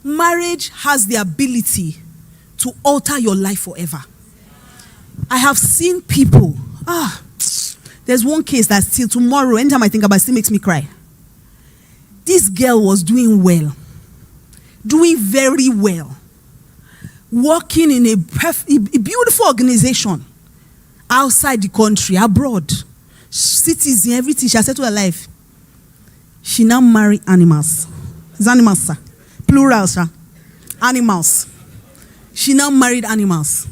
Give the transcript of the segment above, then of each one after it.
marriage has the ability to alter your life forever. I have seen people, there's one case that still tomorrow, anytime I think about it, still makes me cry. This girl was doing well, doing very well, working in a beautiful organization outside the country, abroad, cities, everything. She has settled her life. She now married animals. It's animals, sir. Plural, sir. Animals. She now married animals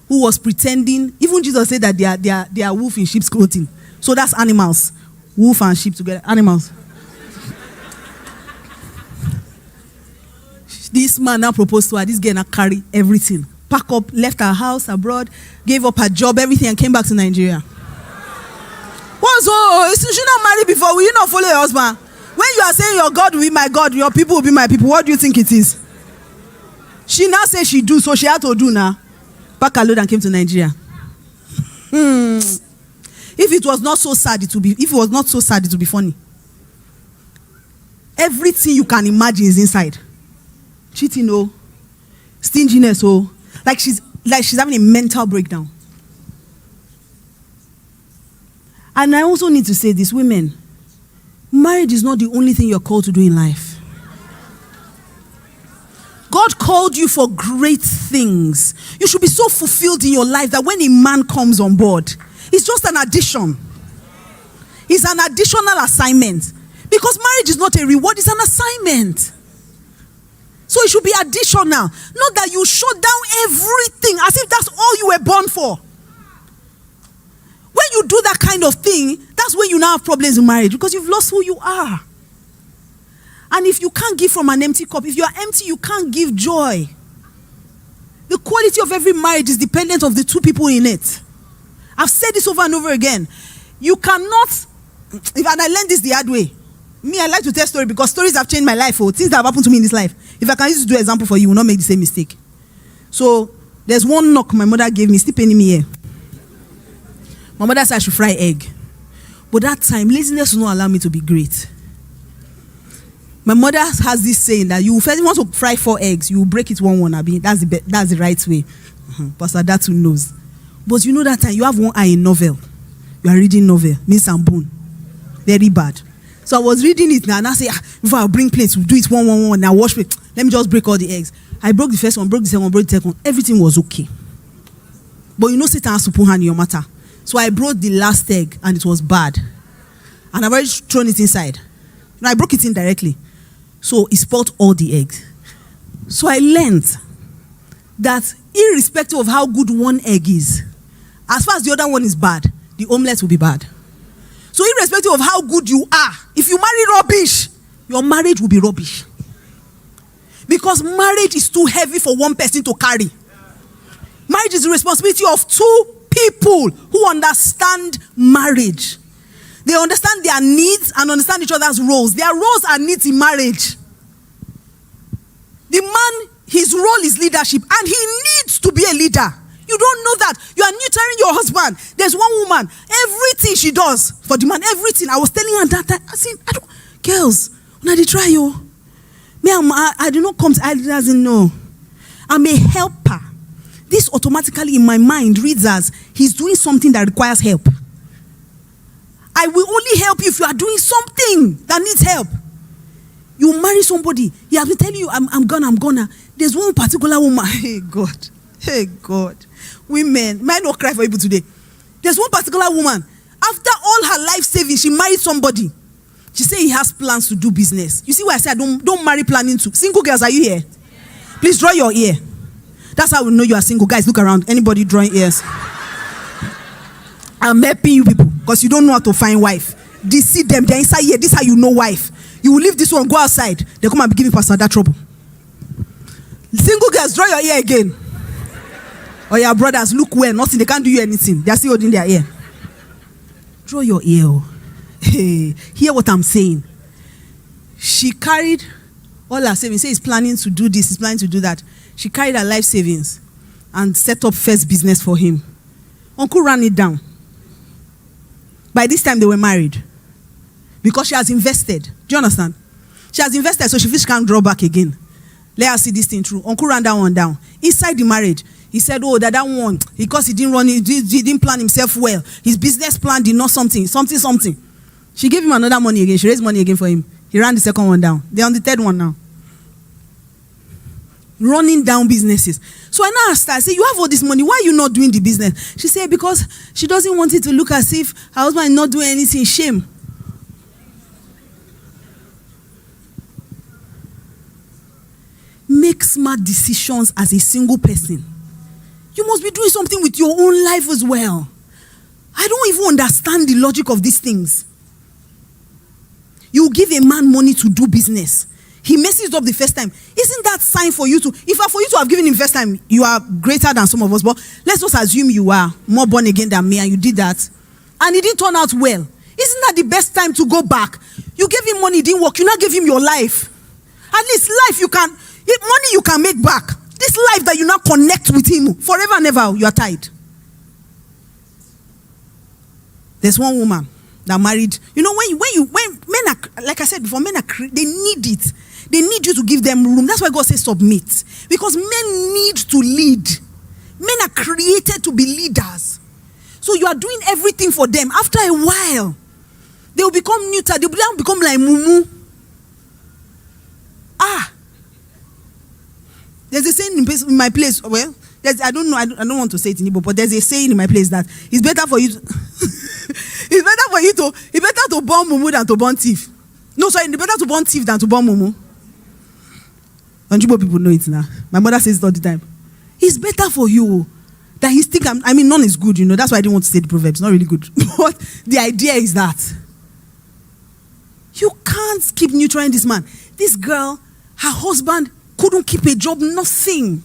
who was pretending. Even Jesus said that they are wolf in sheep's clothing. So that's animals. Wolf and sheep together. Animals. This man now proposed to her. This girl now carry everything. Pack up, left her house abroad, gave up her job, everything, and came back to Nigeria. What's you should not marry before. Will you not follow your husband? When you are saying your God will be my God, your people will be my people, what do you think it is? She now says she do, so she had to do now. Pack her load and came to Nigeria. If it was not so sad, it would be funny. Everything you can imagine is inside. Cheating, oh, stinginess, oh, like she's having a mental breakdown. And I also need to say this, women, marriage is not the only thing you're called to do in life. God called you for great things. You should be so fulfilled in your life that when a man comes on board, it's just an addition. It's an additional assignment. Because marriage is not a reward, it's an assignment. So it should be additional. Not that you shut down everything as if that's all you were born for. When you do that kind of thing, that's when you now have problems in marriage because you've lost who you are. And if you can't give from an empty cup, if you are empty, you can't give joy. The quality of every marriage is dependent of the two people in it. I've said this over and over again. You cannot, and I learned this the hard way. Me, I like to tell stories because stories have changed my life. Things that have happened to me in this life. If I can use to do an example for you, you will not make the same mistake. So, there's one knock my mother gave me, still paying me here. My mother said I should fry egg. But that time, laziness will not allow me to be great. My mother has this saying that you first want to fry 4 eggs, you will break it one. That's the right way. Pastor Datu knows. But you know that time, you have one eye in novel. You are reading novel, Miss Ambun. Very bad. So I was reading it now and I say, before I bring plates, we'll do it one. Now wash it. Let me just break all the eggs. I broke the first one, broke the second one, broke the second one. Everything was okay. But you know Satan has to put hand in your matter. So I broke the last egg and it was bad. And I've already thrown it inside. And I broke it indirectly. So it spoiled all the eggs. So I learned that irrespective of how good one egg is, as far as the other one is bad, the omelette will be bad. So irrespective of how good you are, if you marry rubbish, your marriage will be rubbish. Because marriage is too heavy for one person to carry. Marriage is the responsibility of 2 people who understand marriage. They understand their needs and understand each other's roles. Their roles and needs in marriage. The man, his role is leadership and he needs to be a leader. You don't know that. You are neutering your husband. There's one woman, everything she does for the man, everything. I was telling her that I said, girls, when I try you, I do not come to, I doesn't know. I'm a helper. This automatically in my mind reads as he's doing something that requires help. I will only help you if you are doing something that needs help. You marry somebody, he has been telling you, I'm gonna. There's one particular woman, hey God. Women, might not cry for people today. There's one particular woman, after all her life savings, she married somebody. She said he has plans to do business. You see why I said don't marry planning to. Single girls, are you here? Please draw your ear. That's how we know you are single. Guys, look around. Anybody drawing ears? I'm helping you people because you don't know how to find wife. Deceive them. They're inside here. This is how you know wife. You will leave this one, go outside. They come and be giving Pastor that trouble. Single girls, draw your ear again. Or your brothers, look well. Nothing. They can't do you anything. They are still holding their ear. Draw your ear. Hey, hear what I'm saying. She carried all her savings. Say he's planning to do this. He's planning to do that. She carried her life savings and set up first business for him. Uncle ran it down. By this time, they were married. Because she has invested. Do you understand? She has invested, so she feels she can't draw back again. Let us see this thing through. Uncle ran that one down. Inside the marriage, he said, oh, that one, because he didn't plan himself well. His business plan did not something. She gave him another money again. She raised money again for him. He ran the second one down. They're on the third one now. Running down businesses. So I now asked her, I said, you have all this money. Why are you not doing the business? She said, because she doesn't want it to look as if her husband is not doing anything. Shame. Make smart decisions as a single person. You must be doing something with your own life as well. I don't even understand the logic of these things. You give a man money to do business. He messes up the first time. Isn't that sign for you to, for you to have given him first time, you are greater than some of us, but let's just assume you are more born again than me and you did that, and it didn't turn out well. Isn't that the best time to go back? You gave him money, it didn't work. You now give him your life. At least life you can, money you can make back. This life that you now connect with him forever and ever, you are tied. There's one woman that married. You know, when men are, like I said before, men are, they need it. They need you to give them room. That's why God says submit. Because men need to lead. Men are created to be leaders. So you are doing everything for them. After a while, they will become neuter. They will become like mumu. There's a saying in my place. Well, I don't know. I don't want to say it in Igbo, but there's a saying in my place that it's better for you. It's better to born mumu than to born thief. No, sorry, it's better to born thief than to born mumu. And Igbo people know it now. My mother says it all the time. It's better for you that he's thinking. I mean, none is good, you know. That's why I didn't want to say the proverb. It's not really good. But the idea is that you can't keep nurturing this man. This girl, her husband couldn't keep a job, nothing.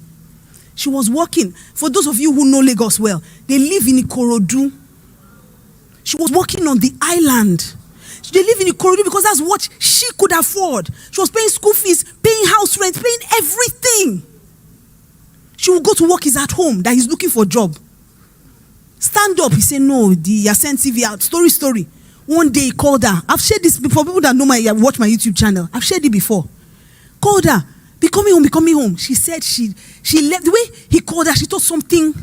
She was working. For those of you who know Lagos well, they live in Ikorodu. She was working on the island. They live in Ikorodu because that's what she could afford. She was paying school fees, paying house rent, paying everything. She would go to work, he's at home, that he's looking for a job. Stand up, he said, no, the Ascent TV out. Story. One day he called her. I've shared this before. People that know watch my YouTube channel. I've shared it before. Called her. Be coming home. She said she left. The way he called her, she thought something.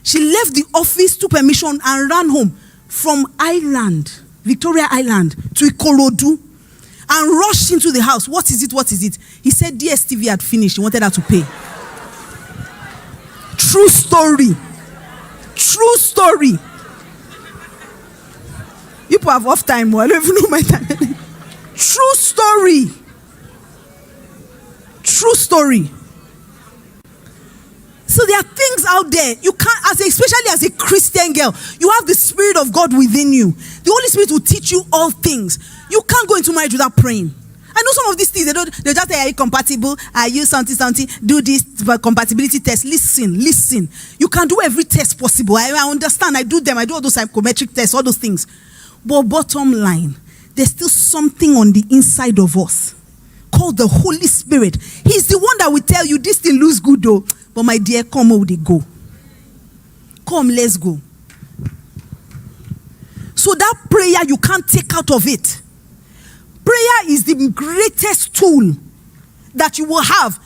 She left the office, took permission, and ran home from Victoria Island, to Ikorodu, and rushed into the house. What is it? He said DSTV had finished. He wanted her to pay. True story. People have off time. Well, I don't even know my time. True story. So there are things out there you can't, especially as a Christian girl, you have the Spirit of God within you. The Holy Spirit will teach you all things. You can't go into marriage without praying. I know some of these things, they just say, are you compatible? Are you something? Do this compatibility test. Listen. You can do every test possible. I understand. I do them. I do all those psychometric tests, all those things. But bottom line, there's still something on the inside of us called the Holy Spirit. He's the one that will tell you this thing looks good though. But my dear, come how they go. Come, let's go. So that prayer you can't take out of it. Prayer is the greatest tool that you will have